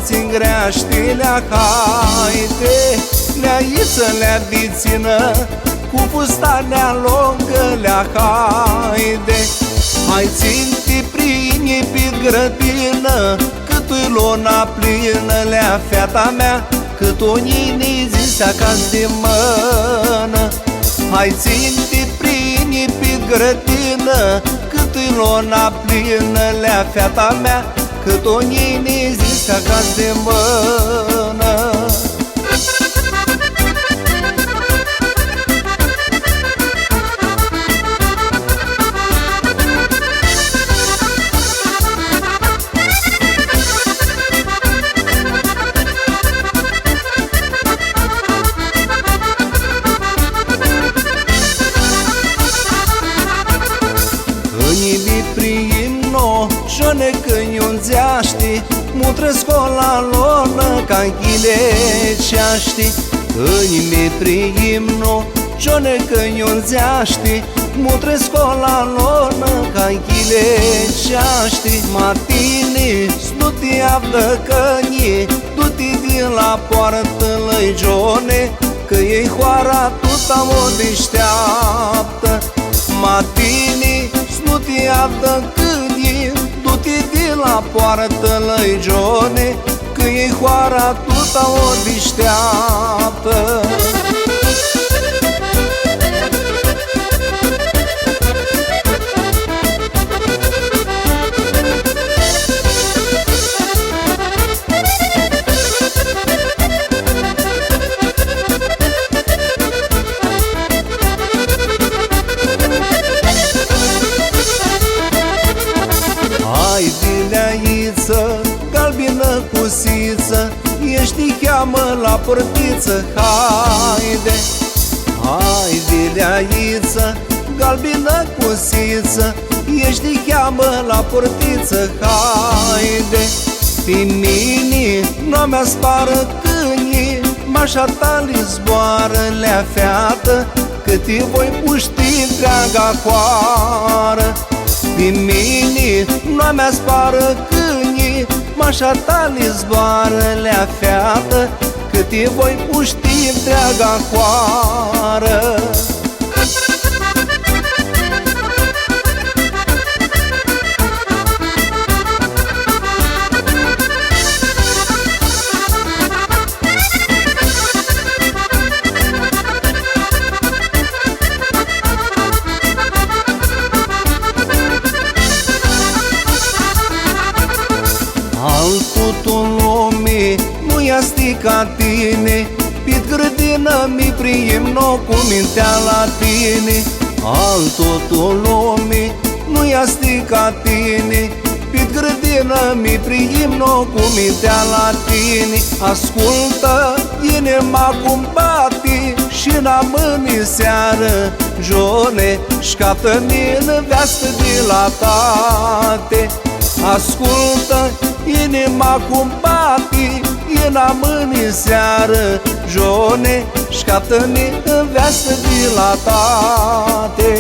țin greaștilea. Haide, leaiță-lea vițină, cu fustanea lungă-lea. Haide, hai țin-te prini pe grădină, cât-i luna plină, lea fata mea, cât o nini zis acasă de mână. Hai țin-te prini pe grădină, cât-i luna plină, lea fata mea, cât o nini zis acasă de mână. Îi priimno, jone căniunțeaști, mutrăsco la lonă, ca închileceaști. Îi priimno, jone căniunțeaști, mutrăsco la lonă, ca închileceaști. Matini, snuti avdă căni, du-ti din la poartă lăi jone, că ei hoara tuta o deșteaptă. Matini, nu-ti avdă câini, du-ti de la poartă lăi jone, că ei hoara tuta o deșteaptă. Hai de leaiță, galbină cusiță, ești cheamă la portiță. Haide, hai de leaiță, galbină cusiță, ești cheamă la portiță. Haide, pe mine n-o-mi spară câinii, mașa ta-li zboară lea feată, că te voi puști întreaga coară. Pe mine nu-mi spară câinii, mașa ta-li zboară lea feată, că te voi puști întreaga coară. Altul lume nu i-asti ca tine, pe grădină mi priimno cu mintea la tine. Altul lume nu i-asti ca tine, pe grădină mi priimno cu mintea la tine. Ascultă inima cum bate și-n mâini seară jone, șcaptă-mi în veastă de la tate. Ascultă inima cum bate, ina mâini seară jone, șcaptă-mi în veastă de la tate.